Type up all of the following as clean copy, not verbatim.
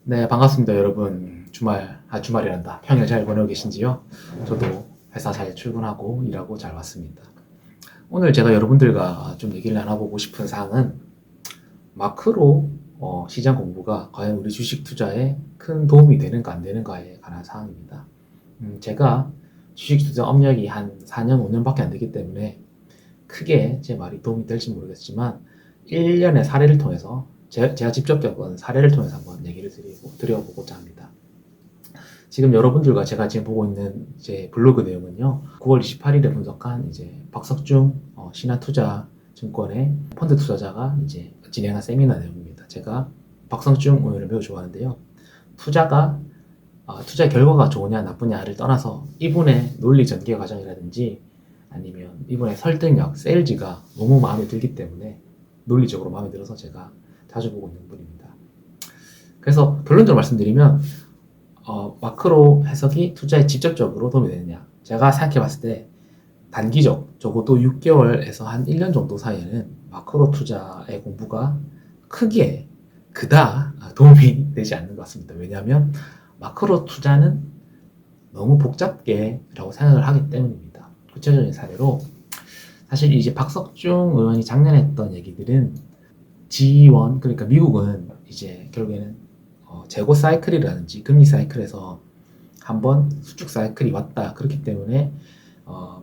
네, 반갑습니다, 여러분. 주말이란다. 평일 잘 보내고 계신지요? 저도 회사 잘 출근하고 일하고 잘 왔습니다. 오늘 제가 여러분들과 좀 얘기를 나눠보고 싶은 사항은 마크로 시장 공부가 과연 우리 주식 투자에 큰 도움이 되는가 안 되는가에 관한 사항입니다. 제가 주식 투자 업력이 한 4년, 5년밖에 안 되기 때문에 크게 제 말이 도움이 될지 모르겠지만 1년의 사례를 통해서 제가 직접 겪은 사례를 통해서 한번 얘기를 드려보고자 합니다. 지금 여러분들과 제가 지금 보고 있는 제 블로그 내용은요, 9월 28일에 분석한 이제 박석중 신한투자증권의 펀드 투자자가 이제 진행한 세미나 내용입니다. 제가 박석중 의원을 매우 좋아하는데요. 투자 결과가 좋으냐 나쁘냐를 떠나서 이분의 논리 전개 과정이라든지 아니면 이분의 설득력, 세일즈가 너무 마음에 들기 때문에 논리적으로 마음에 들어서 제가 자주 보고 있는 분입니다. 그래서 결론적으로 말씀드리면 마크로 해석이 투자에 직접적으로 도움이 되느냐, 제가 생각해 봤을 때 단기적, 적어도 6개월에서 한 1년 정도 사이에는 마크로 투자의 공부가 크게 그다 도움이 되지 않는 것 같습니다. 왜냐하면 마크로 투자는 너무 복잡게라고 생각을 하기 때문입니다. 구체적인 사례로 사실 이제 박석중 의원이 작년에 했던 얘기들은 G1, 그러니까 미국은 이제 결국에는 재고 사이클이라든지 금리 사이클에서 한번 수축 사이클이 왔다. 그렇기 때문에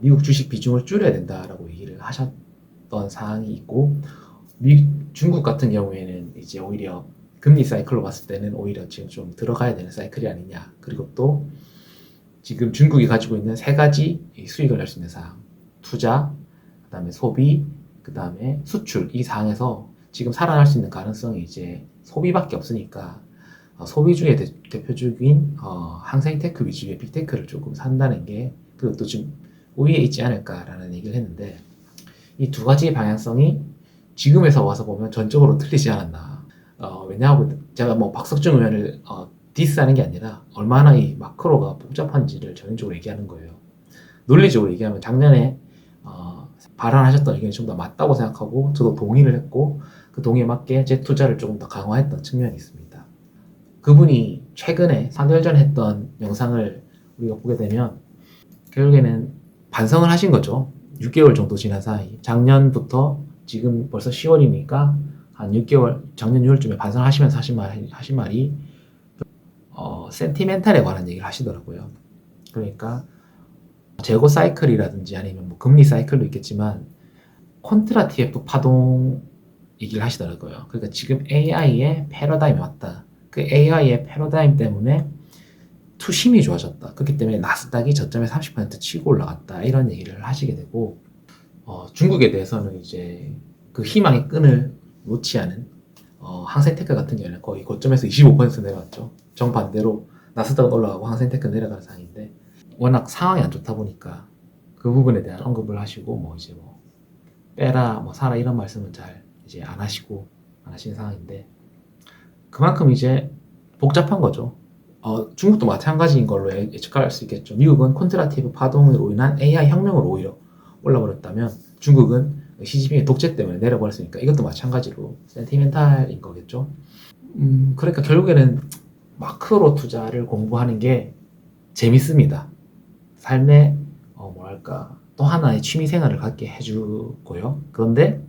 미국 주식 비중을 줄여야 된다라고 얘기를 하셨던 사항이 있고, 중국 같은 경우에는 이제 오히려 금리 사이클로 봤을 때는 오히려 지금 좀 들어가야 되는 사이클이 아니냐. 그리고 또 지금 중국이 가지고 있는 세 가지 수익을 낼 수 있는 사항, 투자, 그 다음에 소비, 그 다음에 수출, 이 사항에서 지금 살아날 수 있는 가능성이 이제 소비밖에 없으니까 소비 중에 대표적인 항생테크 위주의 빅테크를 조금 산다는 게 그것도 좀 우위에 있지 않을까라는 얘기를 했는데, 이 두 가지의 방향성이 지금에서 와서 보면 전적으로 틀리지 않았나. 왜냐하면 제가 뭐 박석중 의원을 디스하는 게 아니라 얼마나 이 마크로가 복잡한지를 전형적으로 얘기하는 거예요. 논리적으로 얘기하면 작년에 발언하셨던 의견이 좀 더 맞다고 생각하고 저도 동의를 했고, 그 동의에 맞게 제 투자를 조금 더 강화했던 측면이 있습니다. 그분이 최근에 3개월 전에 했던 영상을 우리가 보게 되면 결국에는 반성을 하신 거죠. 6개월 정도 지난 사이, 작년부터 지금 벌써 10월이니까 한 6개월, 작년 6월쯤에 반성하시면서 하신 말이 센티멘탈에 관한 얘기를 하시더라고요. 그러니까 재고 사이클이라든지 아니면 뭐 금리 사이클도 있겠지만 콘트라 TF 파동 얘기를 하시더라고요. 그러니까 지금 AI의 패러다임이 왔다. 그 AI의 패러다임 때문에 투심이 좋아졌다. 그렇기 때문에 나스닥이 저점에 30% 치고 올라갔다. 이런 얘기를 하시게 되고, 중국에 대해서는 이제 그 희망의 끈을 놓지 않은 항생테크 같은 경우는 거의 고점에서 25% 내려갔죠. 정반대로 나스닥은 올라가고 항생테크는 내려가는 상황인데, 워낙 상황이 안 좋다 보니까 그 부분에 대한 언급을 하시고 뭐 이제 뭐 빼라 뭐 사라 이런 말씀은 잘 이제 안 하시는 상황인데, 그만큼 이제 복잡한 거죠. 중국도 마찬가지인 걸로 예측할 수 있겠죠. 미국은 콘트라티브 파동으로 인한 AI 혁명으로 오히려 올라버렸다면 중국은 시진핑의 독재 때문에 내려버렸으니까 이것도 마찬가지로 센티멘탈인 거겠죠. 그러니까 결국에는 마크로 투자를 공부하는 게 재밌습니다. 삶의 뭐랄까 또 하나의 취미 생활을 갖게 해주고요. 그런데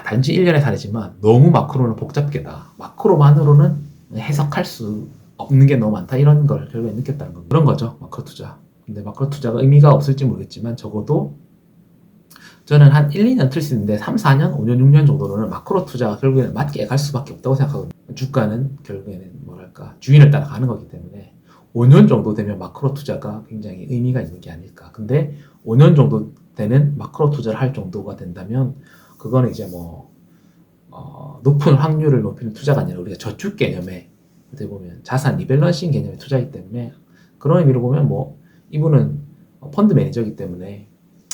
단지 1년의 사례지만 너무 마크로는 복잡계다. 마크로만으로는 해석할 수 없는 게 너무 많다. 이런 걸 결국에 느꼈다는 거. 그런 거죠. 마크로 투자. 근데 마크로 투자가 의미가 없을지 모르겠지만 적어도 저는 한 1, 2년 틀 수 있는데 3, 4년, 5년, 6년 정도로는 마크로 투자가 결국에는 맞게 갈 수밖에 없다고 생각하거든요. 주가는 결국에는 뭐랄까 주인을 따라가는 거기 때문에 5년 정도 되면 마크로 투자가 굉장히 의미가 있는 게 아닐까. 근데 5년 정도 되는 마크로 투자를 할 정도가 된다면 그거는 이제 높은 확률을 높이는 투자가 아니라 우리가 저축 개념에 어떻게 보면 자산 리밸런싱 개념의 투자이기 때문에 그런 의미로 보면 이분은 펀드 매니저이기 때문에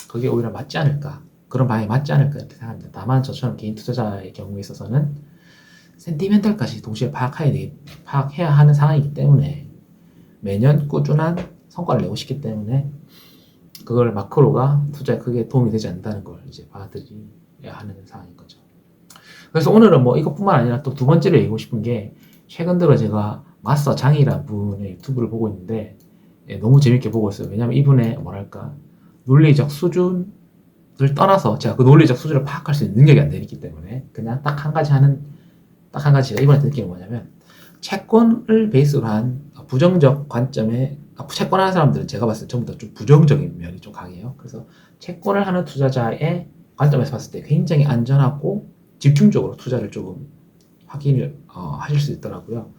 그게 오히려 맞지 않을까, 그런 방향이 맞지 않을까 이렇게 생각합니다. 다만 저처럼 개인 투자자의 경우에 있어서는 센티멘탈까지 동시에 파악해야 하는 상황이기 때문에 매년 꾸준한 성과를 내고 싶기 때문에 그걸 마크로가 투자에 크게 도움이 되지 않는다는 걸 이제 받아들여야 하는 상황인 거죠. 그래서 오늘은 뭐 이것뿐만 아니라 또 두 번째로 얘기하고 싶은 게 최근 들어 제가 마스터 장이라는 분의 유튜브를 보고 있는데 예, 너무 재밌게 보고 있어요. 왜냐면 이분의 뭐랄까 논리적 수준을 떠나서 제가 그 논리적 수준을 파악할 수 있는 능력이 안 되기 때문에 그냥 딱 한 가지 제가 이번에 느끼는 뭐냐면 채권을 베이스로 한 부정적 관점에 채권하는 사람들은 제가 봤을 때 전부 다 좀 부정적인 면이 좀 강해요. 그래서 채권을 하는 투자자의 관점에서 봤을 때 굉장히 안전하고 집중적으로 투자를 조금 확인을 하실 수 있더라고요.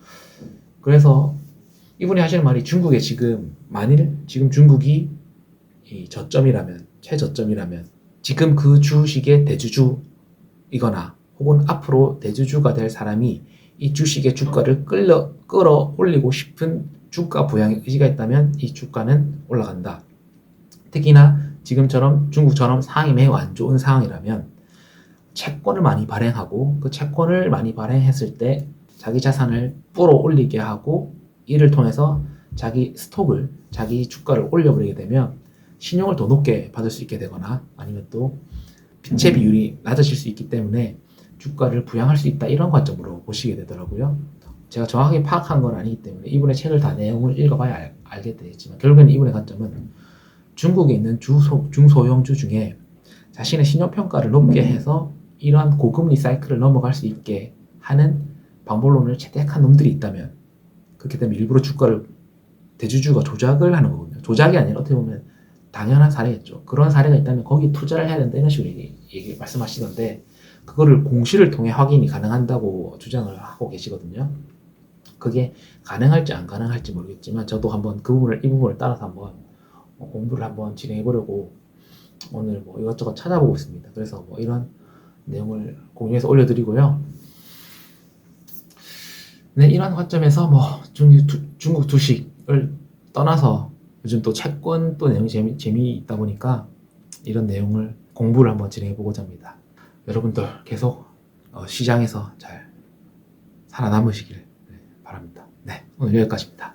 그래서 이분이 하시는 말이 중국에 지금 만일 지금 중국이 이 저점이라면 최저점이라면 지금 그 주식의 대주주이거나 혹은 앞으로 대주주가 될 사람이 이 주식의 주가를 끌어올리고 싶은 주가 부양의 의지가 있다면 이 주가는 올라간다. 특히나 지금처럼 중국처럼 상황이 매우 안 좋은 상황이라면 채권을 많이 발행하고 그 채권을 많이 발행했을 때 자기 자산을 끌어올리게 하고 이를 통해서 자기 스톡을 자기 주가를 올려버리게 되면 신용을 더 높게 받을 수 있게 되거나 아니면 또 빚의 비율이 낮아질 수 있기 때문에 주가를 부양할 수 있다 이런 관점으로 보시게 되더라고요. 제가 정확하게 파악한 건 아니기 때문에 이분의 책을 다 내용을 읽어봐야 알게 되겠지만 결국에는 이분의 관점은 중국에 있는 중소형주 중에 자신의 신용평가를 높게 해서 이러한 고금리 사이클을 넘어갈 수 있게 하는 방법론을 채택한 놈들이 있다면 그렇게 되면 일부러 주가를 대주주가 조작을 하는 거거든요. 조작이 아니라 어떻게 보면 당연한 사례겠죠. 그런 사례가 있다면 거기 투자를 해야 된다 이런 식으로 말씀하시던데 그거를 공시를 통해 확인이 가능한다고 주장을 하고 계시거든요. 그게 가능할지 안 가능할지 모르겠지만 저도 한번 이 부분을 따라서 한번 공부를 한번 진행해 보려고 오늘 뭐 이것저것 찾아보고 있습니다. 그래서 뭐 이런 내용을 공유해서 올려드리고요. 네, 이런 관점에서 뭐 중국 주식을 떠나서 요즘 또 채권 또 내용이 재미있다 보니까 이런 내용을 공부를 한번 진행해 보고자 합니다. 여러분들 계속 시장에서 잘 살아남으시길 바랍니다. 네, 오늘 여기까지입니다.